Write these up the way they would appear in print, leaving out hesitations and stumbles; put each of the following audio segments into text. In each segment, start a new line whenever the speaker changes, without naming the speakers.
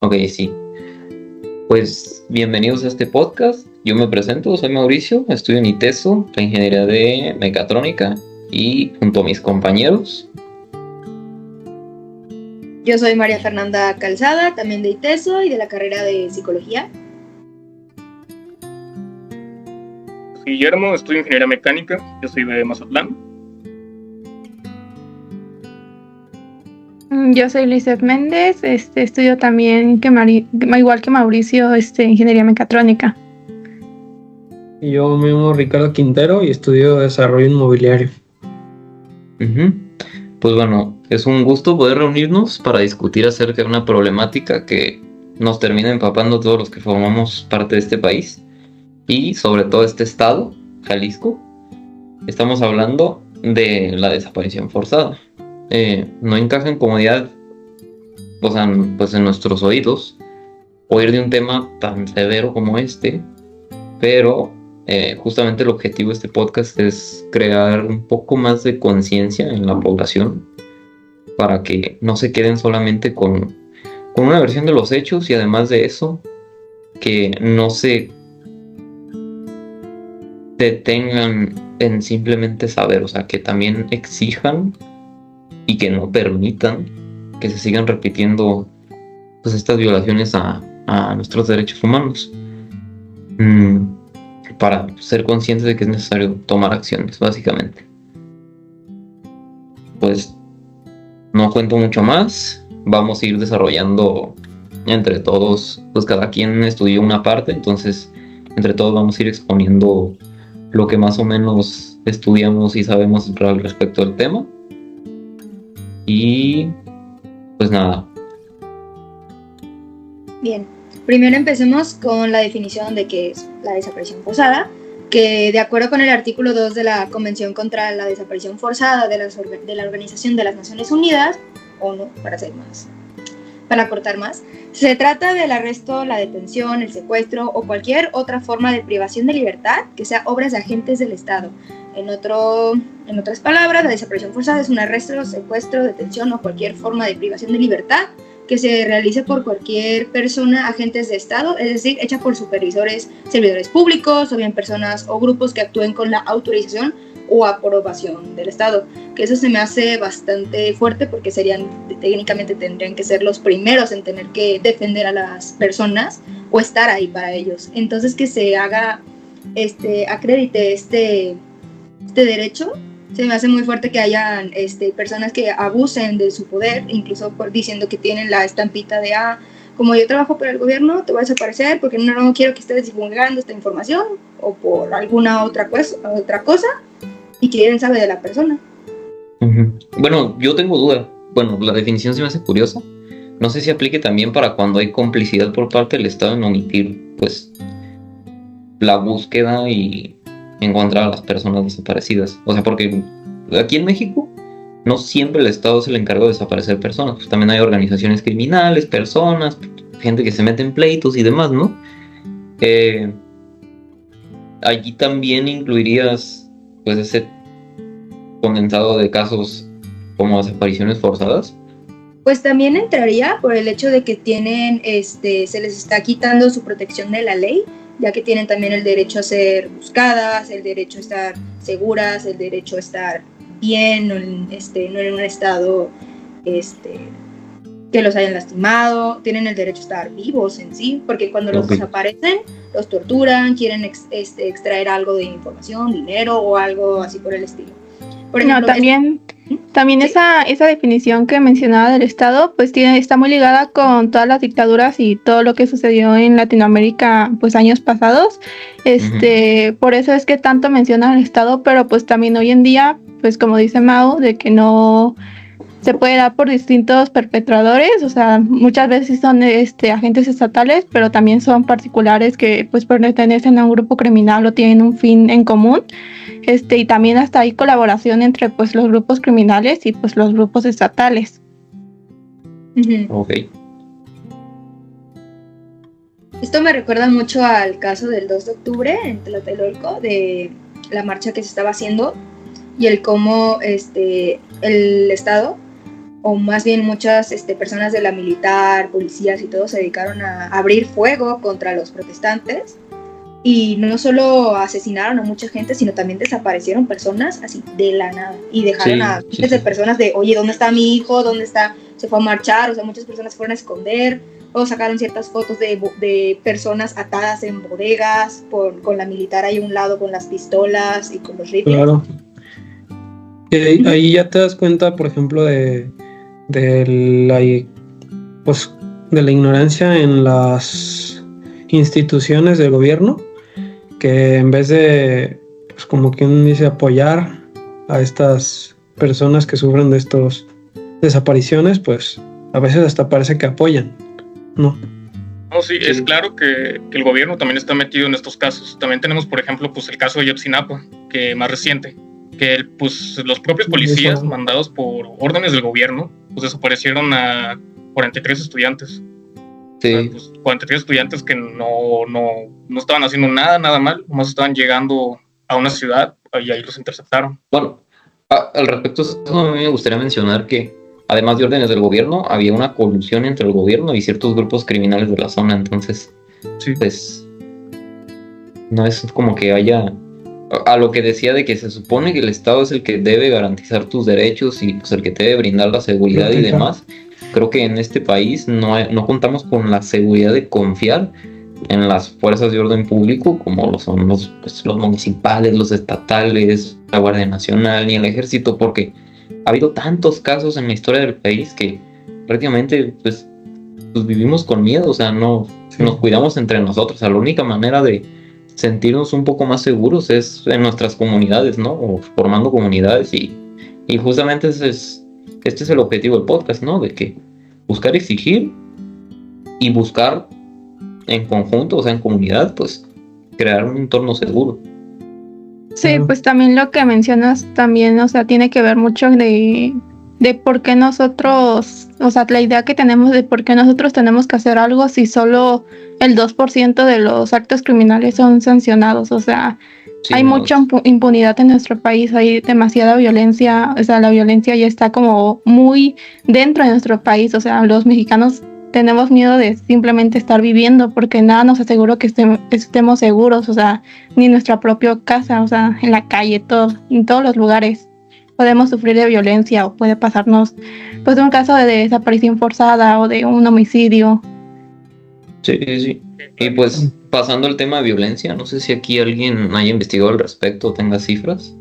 Ok, sí. Pues bienvenidos a este podcast. Yo me presento, soy Mauricio, estudio en ITESO, la ingeniería de mecatrónica, y junto a mis compañeros.
Yo soy María Fernanda Calzada, también de ITESO y de la carrera de Psicología.
Guillermo, estudio ingeniería mecánica, yo soy de Mazatlán.
Yo soy Lizeth Méndez, estudio también igual que Mauricio, ingeniería mecatrónica.
Yo me llamo Ricardo Quintero y estudio desarrollo inmobiliario.
Pues bueno, es un gusto poder reunirnos para discutir acerca de una problemática que nos termina empapando a todos los que formamos parte de este país y sobre todo este estado, Jalisco. Estamos hablando de la desaparición forzada. No encaja en comodidad, o sea, pues en nuestros oídos, oír de un tema tan severo como este, pero justamente el objetivo de este podcast es crear un poco más de conciencia en la población para que no se queden solamente con una versión de los hechos, y además de eso, que no se detengan en simplemente saber, o sea, que también exijan y que no permitan que se sigan repitiendo pues estas violaciones a nuestros derechos humanos, para ser conscientes de que es necesario tomar acciones, básicamente. Pues no cuento mucho más, vamos a ir desarrollando entre todos, pues cada quien estudió una parte, entonces entre todos vamos a ir exponiendo lo que más o menos estudiamos y sabemos al respecto del tema. Y pues nada.
Bien, primero empecemos con la definición de qué es la desaparición forzada, que de acuerdo con el artículo 2 de la Convención contra la Desaparición Forzada de la Organización de las Naciones Unidas, ONU, para acortar más, se trata del arresto, la detención, el secuestro o cualquier otra forma de privación de libertad que sea obra de agentes del Estado. En otras palabras, la desaparición forzada es un arresto, secuestro, detención o cualquier forma de privación de libertad que se realice por cualquier persona, agentes de Estado, es decir, hecha por supervisores, servidores públicos o bien personas o grupos que actúen con la autorización o aprobación del Estado, que eso se me hace bastante fuerte porque técnicamente tendrían que ser los primeros en tener que defender a las personas o estar ahí para ellos. Entonces que se haga, acredite este derecho, se me hace muy fuerte que hayan personas que abusen de su poder, incluso diciendo que tienen la estampita de como yo trabajo para el gobierno, te voy a desaparecer porque no quiero que estés divulgando esta información o por alguna otra cosa y quieren saber de la persona.
Bueno, yo tengo duda. Bueno, la definición se me hace curiosa. No sé si aplique también para cuando hay complicidad por parte del Estado en omitir, pues, la búsqueda y encontrar a las personas desaparecidas. O sea, porque aquí en México no siempre el Estado es el encargado de desaparecer personas. Pues también hay organizaciones criminales, personas, gente que se mete en pleitos y demás, ¿no? Allí también incluirías, pues, ese condensado de casos como desapariciones forzadas.
Pues también entraría por el hecho de que tienen, se les está quitando su protección de la ley, ya que tienen también el derecho a ser buscadas, el derecho a estar seguras, el derecho a estar bien, no en un estado que los hayan lastimado, tienen el derecho a estar vivos en sí, porque cuando los desaparecen, los torturan, quieren extraer algo de información, dinero o algo así por el estilo. Por ejemplo,
también ¿sí? esa definición que mencionaba del Estado, pues está muy ligada con todas las dictaduras y todo lo que sucedió en Latinoamérica, pues años pasados. Por eso es que tanto menciona al Estado, pero pues también hoy en día, pues como dice Mau, de que no se puede dar por distintos perpetradores, o sea, muchas veces son agentes estatales, pero también son particulares que pues pertenecen a un grupo criminal o tienen un fin en común. Y también hasta hay colaboración entre pues los grupos criminales y pues los grupos estatales.
Ok.
Esto me recuerda mucho al caso del 2 de octubre en Tlatelolco, de la marcha que se estaba haciendo y el cómo el Estado o más bien muchas personas de la militar, policías y todo se dedicaron a abrir fuego contra los protestantes. Y no solo asesinaron a mucha gente, sino también desaparecieron personas así de la nada. Y dejaron a miles de personas de, oye, ¿dónde está mi hijo? ¿Dónde está? Se fue a marchar, o sea, muchas personas fueron a esconder. O sacaron ciertas fotos de personas atadas en bodegas, con la militar ahí a un lado con las pistolas y con los rifles.
Claro. Ahí ya te das cuenta, por ejemplo, de la ignorancia en las instituciones del gobierno, que en vez de, pues como quien dice, apoyar a estas personas que sufren de estas desapariciones, pues a veces hasta parece que apoyan, ¿no?
No, sí, es claro que el gobierno también está metido en estos casos. También tenemos, por ejemplo, pues el caso de Ayotzinapa, que más reciente, que pues los propios policías mandados por órdenes del gobierno, pues desaparecieron a 43 estudiantes. Sí. O sea, pues 43 estudiantes que no estaban haciendo nada mal, nomás estaban llegando a una ciudad y ahí los interceptaron.
Bueno, al respecto, a mí me gustaría mencionar que además de órdenes del gobierno, había una colusión entre el gobierno y ciertos grupos criminales de la zona. Entonces, sí, pues no es como que haya, a lo que decía de que se supone que el Estado es el que debe garantizar tus derechos y pues el que te debe brindar la seguridad y demás. Creo que en este país no contamos con la seguridad de confiar en las fuerzas de orden público, como lo son los municipales, los estatales, la Guardia Nacional ni el Ejército, porque ha habido tantos casos en la historia del país que prácticamente pues vivimos con miedo, o sea, nos cuidamos entre nosotros. O sea, la única manera de sentirnos un poco más seguros es en nuestras comunidades, ¿no? O formando comunidades y justamente este es el objetivo del podcast, ¿no? De que buscar exigir y buscar en conjunto, o sea, en comunidad, pues crear un entorno seguro.
Sí, pues también lo que mencionas también, o sea, tiene que ver mucho de por qué nosotros, o sea, la idea que tenemos de por qué nosotros tenemos que hacer algo si solo el 2% de los actos criminales son sancionados. O sea, sí, hay mucha impunidad en nuestro país, hay demasiada violencia, o sea, la violencia ya está como muy dentro de nuestro país. O sea, los mexicanos tenemos miedo de simplemente estar viviendo porque nada nos asegura que estemos seguros, o sea, ni en nuestra propia casa, o sea, en la calle, en todos los lugares podemos sufrir de violencia o puede pasarnos pues un caso de desaparición forzada o de un homicidio.
Sí. Y pues pasando al tema de violencia, no sé si aquí alguien haya investigado al respecto o tenga cifras.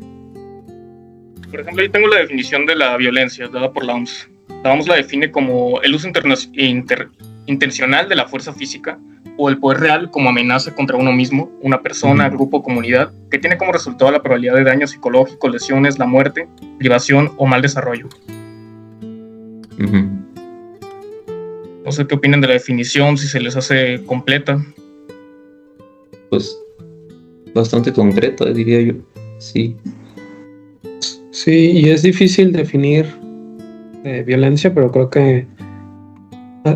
Por ejemplo, yo tengo la definición de la violencia dada por la OMS. La OMS la define como el uso intencional de la fuerza física o el poder real como amenaza contra uno mismo, una persona, grupo o comunidad, que tiene como resultado la probabilidad de daño psicológico, lesiones, la muerte, privación o mal desarrollo. No sé qué opinan de la definición, si se les hace completa.
Pues bastante concreta, diría yo. Sí.
Sí, y es difícil definir violencia, pero creo que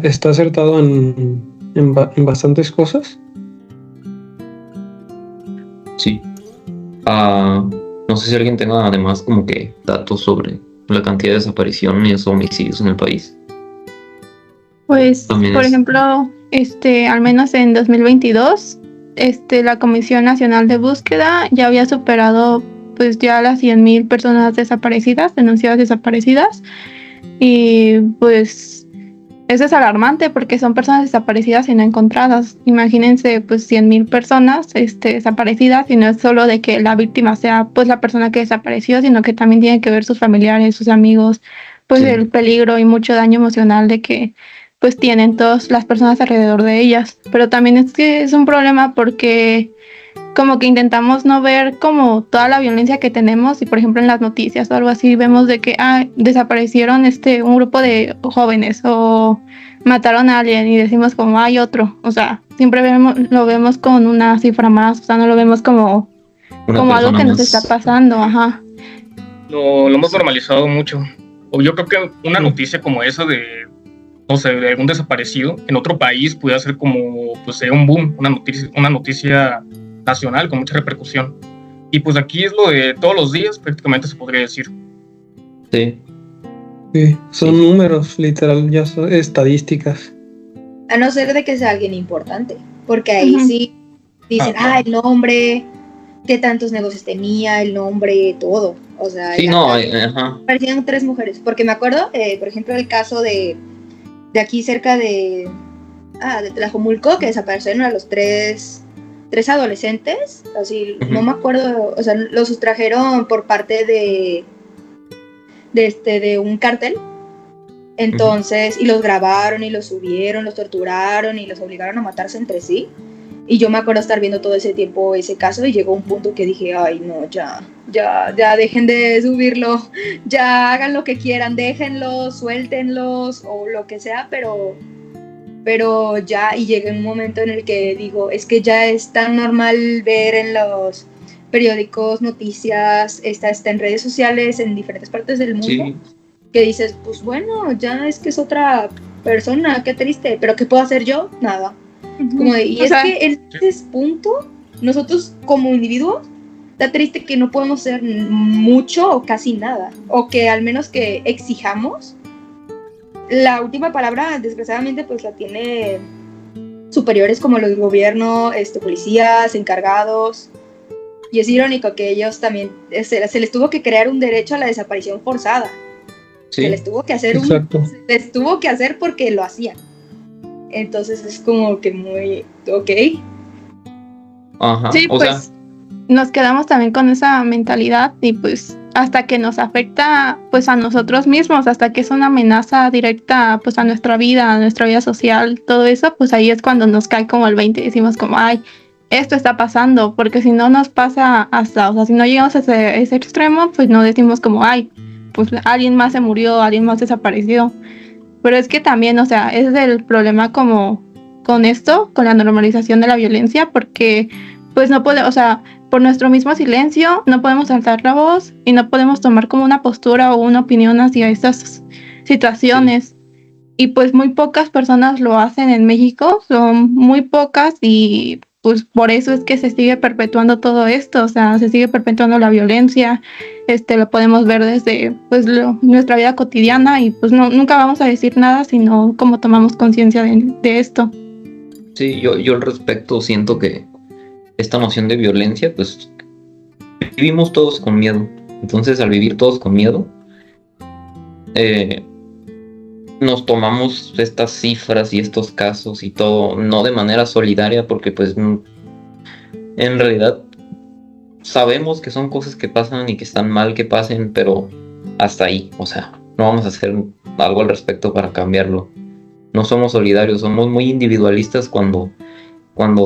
está acertado en bastantes cosas.
Sí. No sé si alguien tenga además como que datos sobre la cantidad de desapariciones o homicidios en el país.
Pues, por ejemplo, al menos en 2022, la Comisión Nacional de Búsqueda ya había superado pues ya las 100,000 personas desaparecidas, denunciadas desaparecidas. Y pues eso es alarmante porque son personas desaparecidas y no encontradas. Imagínense pues 100,000 personas desaparecidas, y no es solo de que la víctima sea pues la persona que desapareció, sino que también tiene que ver sus familiares, sus amigos, pues sí, el peligro y mucho daño emocional de que pues tienen todas las personas alrededor de ellas. Pero también es que es un problema porque como que intentamos no ver como toda la violencia que tenemos, y por ejemplo en las noticias o algo así vemos de que desaparecieron un grupo de jóvenes o mataron a alguien y decimos como hay otro, o sea, siempre lo vemos con una cifra más, o sea, no lo vemos como algo que nos está pasando.
Lo hemos normalizado mucho. O yo creo que una noticia como esa de, no sé, de algún desaparecido en otro país puede ser como pues un boom, una noticia nacional con mucha repercusión. Y pues aquí es lo de todos los días, prácticamente se podría decir.
Sí.
Sí, son números, literal, ya son estadísticas.
A no ser de que sea alguien importante, porque ahí
Ujú.
sí dicen, el nombre, qué tantos negocios tenía, el nombre, todo. O sea,
Sí, no, ajá.
parecían 3 mujeres, porque me acuerdo, por ejemplo, el caso de aquí cerca de Tlajomulco, que desaparecieron a los tres adolescentes, así, no me acuerdo, o sea, los sustrajeron por parte de un cártel. Entonces, y los grabaron y los subieron, los torturaron y los obligaron a matarse entre sí. Y yo me acuerdo estar viendo todo ese tiempo ese caso y llegó un punto que dije, ay no, ya dejen de subirlo, ya hagan lo que quieran, déjenlos, suéltenlos o lo que sea, pero ya, y llegué a un momento en el que digo, es que ya es tan normal ver en los periódicos noticias, está en redes sociales, en diferentes partes del mundo.
Sí.
Que dices, pues bueno, ya es que es otra persona, qué triste, pero ¿qué puedo hacer yo? Nada. Como de, y
O
es
sea,
que en ese punto, nosotros como individuos, está triste que no podemos hacer mucho o casi nada, o que al menos que exijamos. La última palabra, desgraciadamente, pues la tiene superiores como los gobiernos, policías, encargados. Y es irónico que ellos también, se les tuvo que crear un derecho a la desaparición forzada.
Sí.
Se les tuvo que hacer les tuvo que hacer porque lo hacían. Entonces es como que muy ok.
Ajá.
sí,
O
pues
sea,
nos quedamos también con esa mentalidad y pues hasta que nos afecta pues a nosotros mismos, hasta que es una amenaza directa pues a nuestra vida social, todo eso, pues ahí es cuando nos cae como el 20 y decimos como, ay, esto está pasando, porque si no nos pasa hasta, o sea, si no llegamos a ese extremo, pues no decimos como, ay, pues alguien más se murió, alguien más desapareció. Pero es que también, o sea, ese es el problema como con esto, con la normalización de la violencia, porque pues no podemos, o sea, por nuestro mismo silencio no podemos alzar la voz y no podemos tomar como una postura o una opinión hacia estas situaciones. Sí. Y pues muy pocas personas lo hacen en México, son muy pocas y pues por eso es que se sigue perpetuando todo esto, o sea, se sigue perpetuando la violencia, lo podemos ver desde pues nuestra vida cotidiana y pues no, nunca vamos a decir nada sino cómo tomamos conciencia de esto.
Sí, yo al respecto siento que esta noción de violencia, pues vivimos todos con miedo. Entonces, al vivir todos con miedo, nos tomamos estas cifras y estos casos y todo, no de manera solidaria, porque pues en realidad sabemos que son cosas que pasan y que están mal que pasen, pero hasta ahí, o sea, no vamos a hacer algo al respecto para cambiarlo. No somos solidarios, somos muy individualistas cuando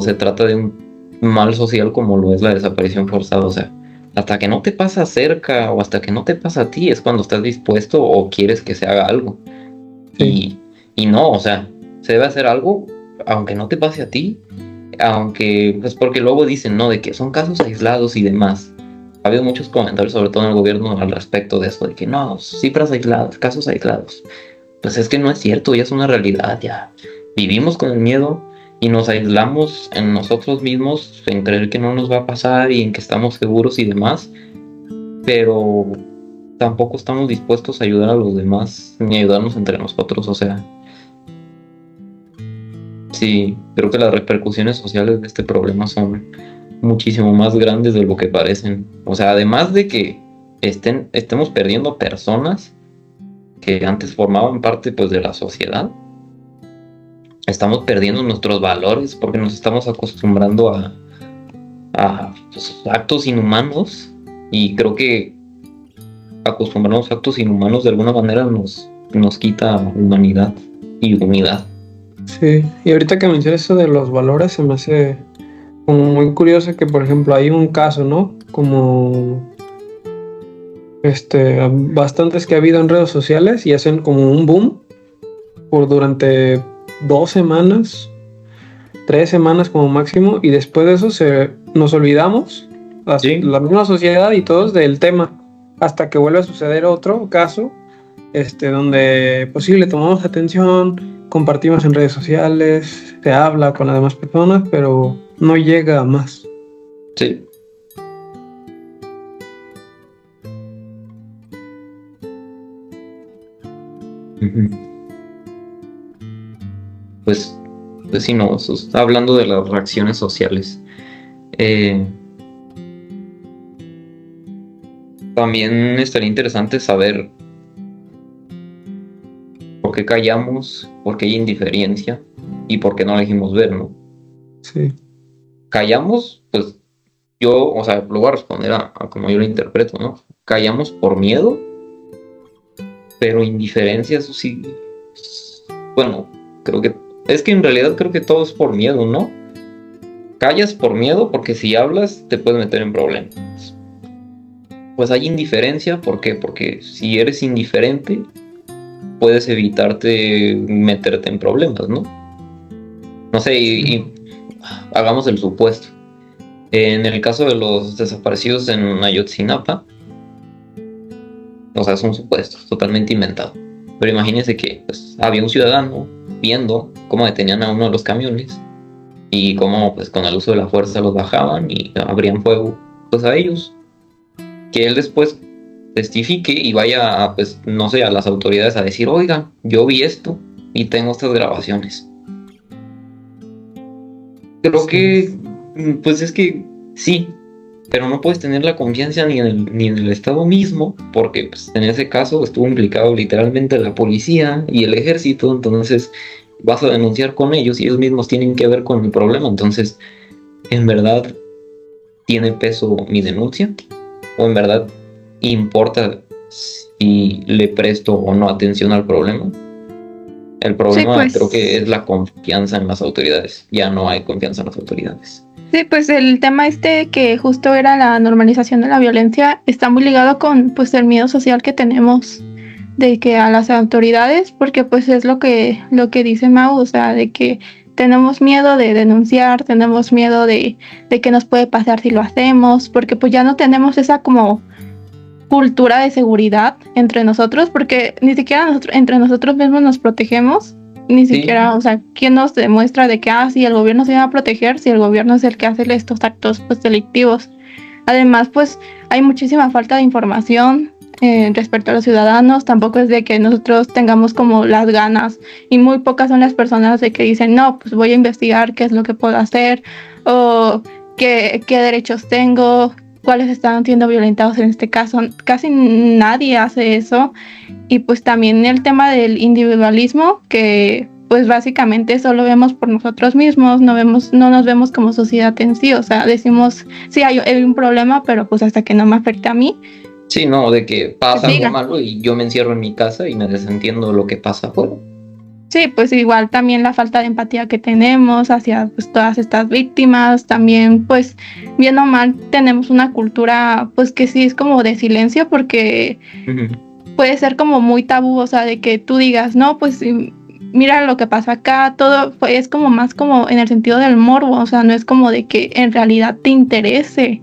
se trata de un mal social como lo es la desaparición forzada. O sea, hasta que no te pasa cerca o hasta que no te pasa a ti es cuando estás dispuesto o quieres que se haga algo. Sí. Y no, o sea, se debe hacer algo aunque no te pase a ti, aunque, pues porque luego dicen, ¿no? De que son casos aislados y demás. Ha habido muchos comentarios, sobre todo en el gobierno, al respecto de eso, de que no, cifras aisladas, casos aislados. Pues es que no es cierto, ya es una realidad, ya vivimos con el miedo y nos aislamos en nosotros mismos, en creer que no nos va a pasar y en que estamos seguros y demás, pero tampoco estamos dispuestos a ayudar a los demás ni ayudarnos entre nosotros. O sea, sí, creo que las repercusiones sociales de este problema son muchísimo más grandes de lo que parecen. O sea, además de que estemos perdiendo personas que antes formaban parte pues de la sociedad, estamos perdiendo nuestros valores porque nos estamos acostumbrando a pues, actos inhumanos, y creo que acostumbrarnos a actos inhumanos de alguna manera nos quita humanidad y unidad.
Sí, y ahorita que mencionas eso de los valores se me hace como muy curioso que, por ejemplo, hay un caso, ¿no? Como bastantes que ha habido en redes sociales y hacen como un boom por durante 2 semanas, 3 semanas como máximo, y después de eso nos olvidamos,
¿Sí?
La misma sociedad y todos, del tema, hasta que vuelve a suceder otro caso, donde pues sí le tomamos atención, compartimos en redes sociales, se habla con las demás personas, pero no llega a más.
Sí. Ujú. Pues, pues sí, no, eso está hablando de las reacciones sociales. Eh, También estaría interesante saber por qué callamos, por qué hay indiferencia y por qué no elegimos ver, ¿no?
Sí,
Callamos, pues yo, o sea, lo voy a responder a como yo lo interpreto, ¿no? Callamos por miedo, pero indiferencia, eso sí, bueno, creo que, es que en realidad creo que todo es por miedo, ¿no? Callas por miedo porque si hablas te puedes meter en problemas. Pues hay indiferencia, ¿por qué? Porque si eres indiferente, puedes evitarte meterte en problemas, ¿no? No sé, y hagamos el supuesto. En el caso de los desaparecidos en Ayotzinapa, o sea, es un supuesto totalmente inventado. Pero imagínense que pues, había un ciudadano viendo cómo detenían a uno de los camiones y cómo pues, con el uso de la fuerza los bajaban y abrían fuego pues, a ellos. Que él después testifique y vaya a, pues, no sé, a las autoridades a decir, oiga, yo vi esto y tengo estas grabaciones. Creo que, pues es que sí, pero no puedes tener la confianza ni en el Estado mismo, porque pues, en ese caso estuvo implicado literalmente la policía y el ejército, entonces vas a denunciar con ellos y ellos mismos tienen que ver con el problema, entonces, ¿en verdad tiene peso mi denuncia? ¿O en verdad importa si le presto o no atención al problema? El problema
pues.
creo que es la confianza en las autoridades, ya no hay confianza en las autoridades.
Sí, pues el tema que justo era la normalización de la violencia está muy ligado con pues el miedo social que tenemos de que a las autoridades, porque pues es lo que dice Mau, o sea, de que tenemos miedo de denunciar, tenemos miedo de qué nos puede pasar si lo hacemos, porque pues ya no tenemos esa como cultura de seguridad entre nosotros, porque ni siquiera entre nosotros mismos nos protegemos. Ni siquiera, o sea, ¿quién nos demuestra de que, sí, el gobierno se va a proteger si el gobierno es el que hace estos actos pues, delictivos? Además, pues hay muchísima falta de información respecto a los ciudadanos. Tampoco es de que nosotros tengamos como las ganas y muy pocas son las personas de que dicen, no, pues voy a investigar qué es lo que puedo hacer o qué derechos tengo, cuáles están siendo violentados en este caso. Casi nadie hace eso. Y pues también el tema del individualismo, que pues básicamente solo vemos por nosotros mismos, no nos vemos como sociedad en sí, o sea, decimos, sí, hay un problema, pero pues hasta que no me afecte a mí.
Sí, no, de que pasa algo malo y yo me encierro en mi casa y me desentiendo de lo que pasa afuera.
Sí, pues igual también la falta de empatía que tenemos hacia pues todas estas víctimas, también pues bien o mal tenemos una cultura pues que sí es como de silencio porque puede ser como muy tabú, o sea, de que tú digas, no, pues mira lo que pasa acá, todo es como más como en el sentido del morbo, o sea, no es como de que en realidad te interese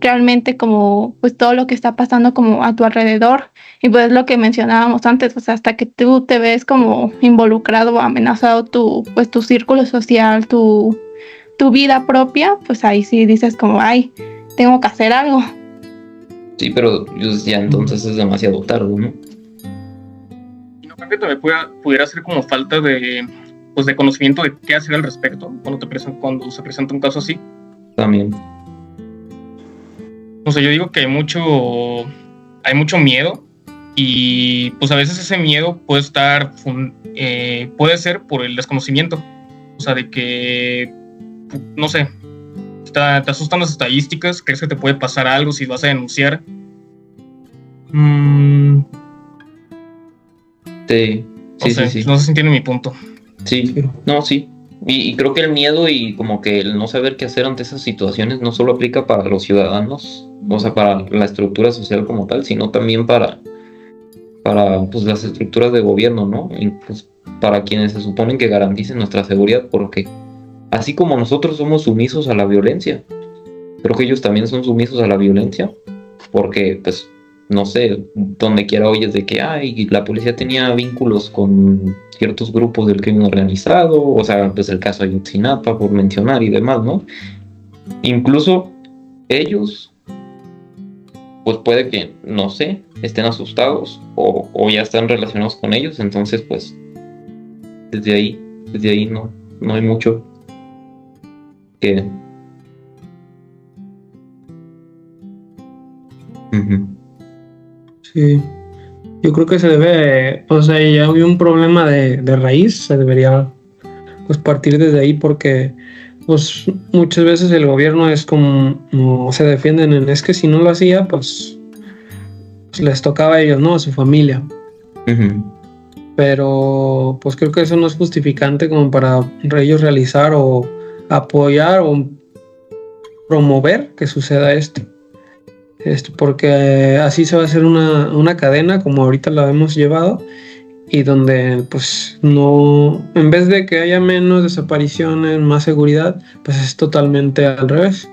realmente como pues todo lo que está pasando como a tu alrededor. Y pues lo que mencionábamos antes, o sea, hasta que tú te ves como involucrado o amenazado tu círculo social, tu vida propia, pues ahí sí dices como, ay, tengo que hacer algo.
Sí, pero ya entonces es demasiado tarde, ¿no?
Y no creo que también pudiera ser como falta de conocimiento de qué hacer al respecto cuando se presenta un caso así.
También.
O sea, yo digo que hay mucho miedo y pues a veces ese miedo puede ser por el desconocimiento. O sea, de que, no sé, te asustan las estadísticas, crees que te puede pasar algo si vas a denunciar.
Sí.
No sé si entiende mi punto.
Sí, no, sí. Y creo que el miedo y como que el no saber qué hacer ante esas situaciones no solo aplica para los ciudadanos, o sea, para la estructura social como tal, sino también para pues, las estructuras de gobierno, ¿no? Y, pues, para quienes se suponen que garanticen nuestra seguridad, porque así como nosotros somos sumisos a la violencia, creo que ellos también son sumisos a la violencia, porque, pues, no sé, donde quiera oyes de que la policía tenía vínculos con ciertos grupos del crimen organizado, o sea, pues el caso de Ayotzinapa, por mencionar y demás, ¿no? Incluso ellos pues puede que, no sé, estén asustados o ya están relacionados con ellos, entonces pues desde ahí no hay mucho que... Ujú.
Sí, yo creo que se debe, o sea, ya hay un problema de raíz, se debería pues partir desde ahí porque pues muchas veces el gobierno es como se defienden en es que si no lo hacía pues les tocaba a ellos, ¿no? A su familia.
Ujú.
Pero pues creo que eso no es justificante como para ellos realizar o apoyar o promover que suceda esto. Porque así se va a hacer una cadena como ahorita la hemos llevado y donde pues no, en vez de que haya menos desapariciones, más seguridad, pues es totalmente al revés.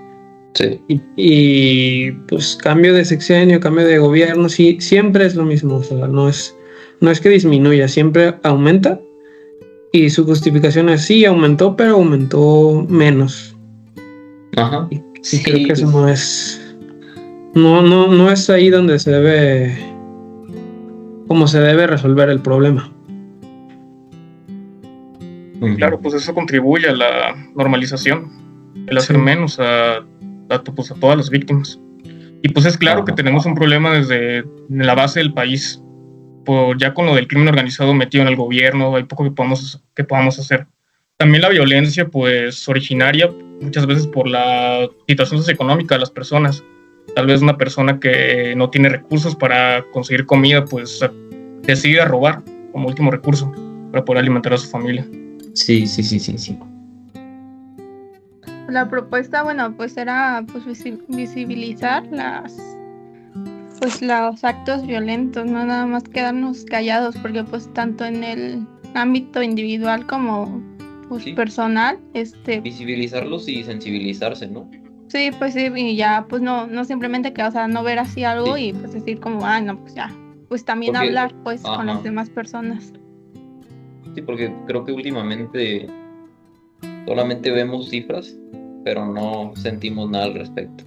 Sí.
Y pues cambio de sexenio, cambio de gobierno, sí, siempre es lo mismo, o sea, no es que disminuya, siempre aumenta y su justificación es sí, aumentó, pero aumentó menos.
Ajá.
Y
Sí,
creo que eso
pues,
no es ahí donde se debe, como se debe resolver el problema.
ujú.
Claro, pues eso contribuye a la normalización, el hacer
Sí.
menos pues, a todas las víctimas. Y pues es claro que tenemos un problema desde la base del país. Ya con lo del crimen organizado metido en el gobierno, hay poco que podamos hacer. También la violencia, pues, originaria muchas veces por la situación socioeconómica de las personas. Tal vez una persona que no tiene recursos para conseguir comida, pues decide robar como último recurso para poder alimentar a su familia.
Sí.
La propuesta, bueno, pues era pues visibilizar los actos violentos, no nada más quedarnos callados, porque pues tanto en el ámbito individual como pues
Sí.
personal,
Visibilizarlos y sensibilizarse, ¿no?
sí, pues sí, y ya pues no simplemente que, o sea, no ver así algo
Sí.
y pues decir como, no, pues ya, pues también
Porque-
hablar pues con las
ajá.
demás personas.
Sí, porque creo que últimamente solamente vemos cifras, pero no sentimos nada al respecto.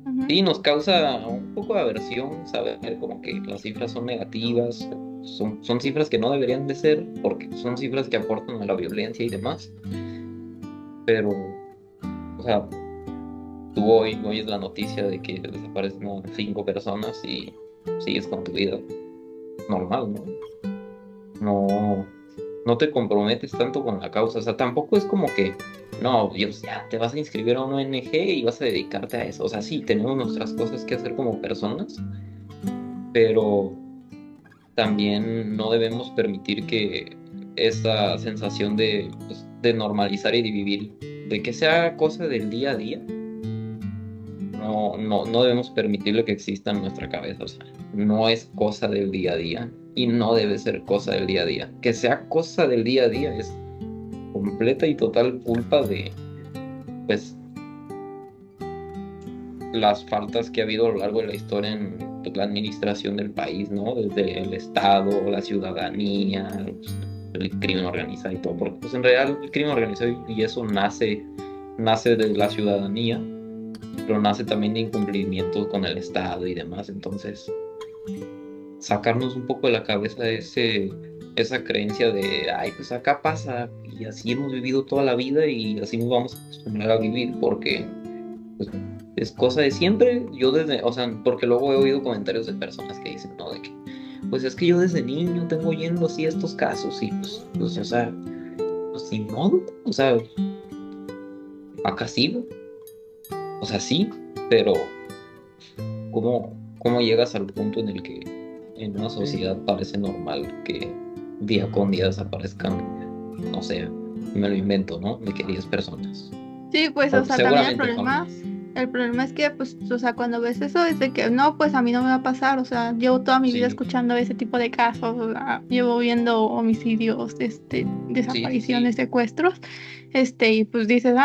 Ujú.
Sí, nos causa un poco de aversión saber como que las cifras son negativas, son cifras que no deberían de ser, porque son cifras que aportan a la violencia y demás. Pero, o sea, tú hoy oyes la noticia de que desaparecen a 5 personas y sigues con tu vida normal, ¿no? No te comprometes tanto con la causa. O sea, tampoco es como que, no, Dios, ya te vas a inscribir a una ONG y vas a dedicarte a eso. O sea, sí, tenemos nuestras cosas que hacer como personas, pero también no debemos permitir que esa sensación pues, de normalizar y de vivir, de que sea cosa del día a día, no debemos permitirle que exista en nuestra cabeza. O sea, no es cosa del día a día y no debe ser cosa del día a día. Que sea cosa del día a día es completa y total culpa de, pues, las faltas que ha habido a lo largo de la historia en pues, la administración del país, ¿no? Desde el Estado, la ciudadanía, pues, el crimen organizado y todo, porque pues en realidad el crimen organizado y eso nace de la ciudadanía, pero nace también de incumplimientos con el Estado y demás. Entonces, sacarnos un poco de la cabeza esa creencia de, ay, pues acá pasa y así hemos vivido toda la vida y así nos vamos a acostumbrar a vivir, porque pues, es cosa de siempre. O sea, porque luego he oído comentarios de personas que dicen, no, de que, pues es que yo desde niño tengo oyendo así estos casos y pues o sea, pues sin modo, o sea, acá sí, o sea, sí, pero ¿cómo llegas al punto en el que en una sociedad parece normal que día con día desaparezcan, no sé, me lo invento, ¿no? De que 10 personas?
Sí, pues, o
Porque
sea, también
seguramente
el problema es que, pues, o sea, cuando ves eso es de que, no, pues a mí no me va a pasar, o sea, llevo toda mi vida
Sí.
escuchando ese tipo de casos, o sea, llevo viendo homicidios, desapariciones,
Sí.
secuestros, y pues dices,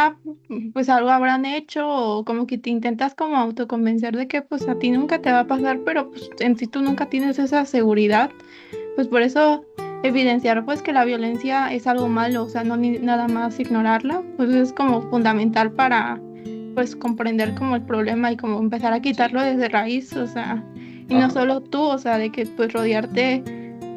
pues algo habrán hecho, o como que te intentas como autoconvencer de que, pues, a ti nunca te va a pasar, pero, pues, en sí tú nunca tienes esa seguridad, pues, por eso evidenciar pues que la violencia es algo malo, o sea, no nada más ignorarla, pues es como fundamental para pues comprender como el problema y como empezar a quitarlo desde raíz, o sea, y no solo tú, o sea, de que pues rodearte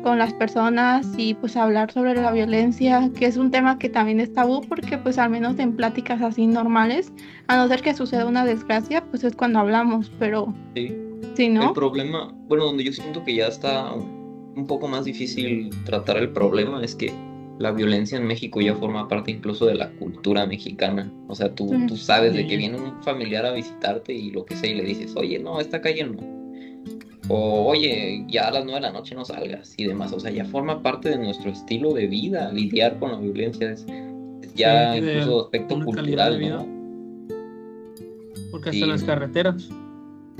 con las personas y pues hablar sobre la violencia, que es un tema que también es tabú porque pues al menos en pláticas así normales, a no ser que suceda una desgracia, pues es cuando hablamos, pero
Sí.
si
El
no,
problema, bueno, donde yo siento que ya está un poco más difícil tratar el problema es que la violencia en México ya forma parte incluso de la cultura mexicana. O sea, tú sabes de que viene un familiar a visitarte y lo que sea y le dices, oye, no, esta calle no. O, oye, ya a las 9 de la noche no salgas y demás. O sea, ya forma parte de nuestro estilo de vida, lidiar con la violencia. Es ya
Sí, de
incluso aspecto
una calidad de
cultural,
vida.
¿no?
Porque hasta
Sí.
en las carreteras,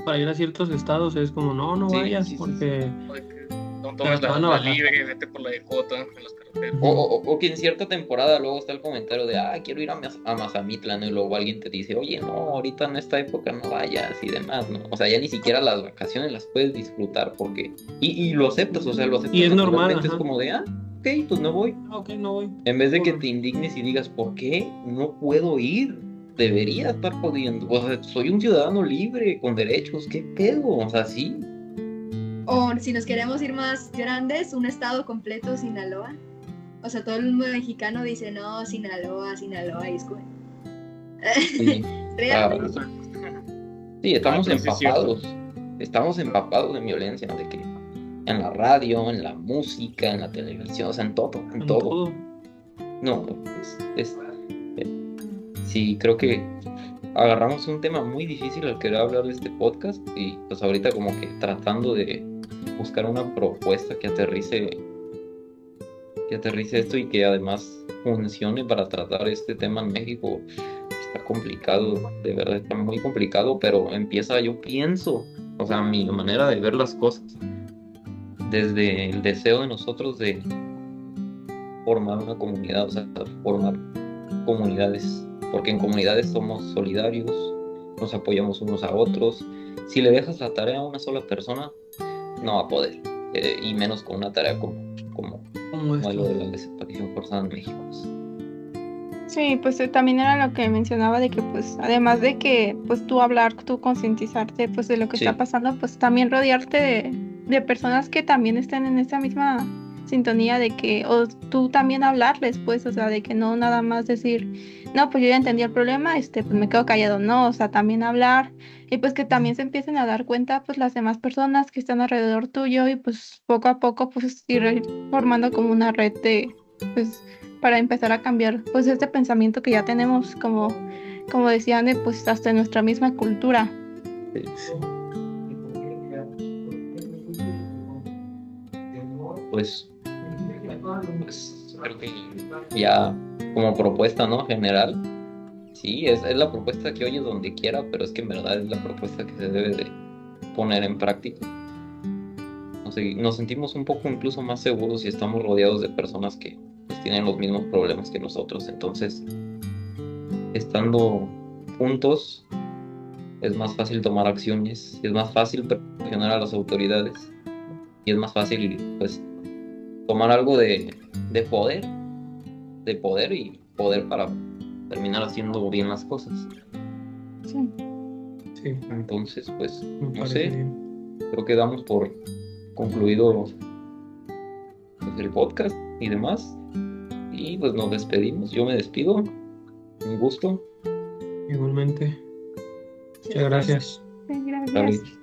para ir a ciertos estados, es como, no
Sí,
vayas,
sí, sí,
porque
O de que no tomes
te van a
la
bajar.
libre, vete por la de Cota en las carreteras.
O que en cierta temporada luego está el comentario de, quiero ir a Mazamitla, ¿no? Y luego alguien te dice, oye, no, ahorita en esta época no vayas y demás, ¿no? O sea, ya ni siquiera las vacaciones las puedes disfrutar porque... Y lo aceptas, o sea, lo aceptas
Y es normal,
naturalmente, es
ajá.
como de, ok, pues no voy.
Ok, no voy.
En vez de que te indignes y digas, ¿por qué no puedo ir? Debería estar pudiendo. O sea, soy un ciudadano libre, con derechos, ¿qué pedo? O sea, sí.
O si nos queremos ir más grandes, un estado completo, Sinaloa. O sea, todo el mundo mexicano dice, no, Sinaloa, y es como...
Sí.
Real.
Sí, estamos
pero sí es cierto.
empapados. Estamos empapados de violencia, de que en la radio, en la música, en la televisión, o sea, en todo, en todo. No, sí, creo que agarramos un tema muy difícil al querer hablar de este podcast y pues ahorita como que tratando de buscar una propuesta que aterrice esto y que además funcione para tratar este tema en México. Está complicado, de verdad está muy complicado, pero empieza, yo pienso, o sea, mi manera de ver las cosas, desde el deseo de nosotros de formar una comunidad, o sea, formar comunidades, porque en comunidades somos solidarios, nos apoyamos unos a otros. Si le dejas la tarea a una sola persona, no va a poder, y menos con una tarea como lo de la desaparición forzada en México.
sí, pues también era lo que mencionaba de que pues además de que pues tú hablar, tú concientizarte pues de lo que
Sí.
está pasando, pues también rodearte de personas que también estén en esa misma sintonía de que, o tú también hablarles pues, o sea, de que no nada más decir, no, pues yo ya entendí el problema, pues me quedo callado, no, o sea, también hablar y pues que también se empiecen a dar cuenta pues las demás personas que están alrededor tuyo y pues poco a poco pues ir formando como una red de pues para empezar a cambiar pues este pensamiento que ya tenemos como decían pues hasta en nuestra misma cultura.
Pues creo que ya como propuesta, ¿no? General, sí, es la propuesta que oyes donde quiera, pero es que en verdad es la propuesta que se debe de poner en práctica. Nos sentimos un poco incluso más seguros si estamos rodeados de personas que pues, tienen los mismos problemas que nosotros. Entonces, estando juntos, es más fácil tomar acciones, es más fácil presionar a las autoridades y es más fácil, pues, tomar algo de poder y poder para terminar haciendo bien las cosas.
Sí.
Sí,
Entonces, pues,
me
no
parece
sé,
bien.
creo que damos por concluido pues, el podcast y demás. Y pues nos despedimos. Yo me despido. Un gusto.
Igualmente. Muchas gracias.
Sí, gracias.
Salud.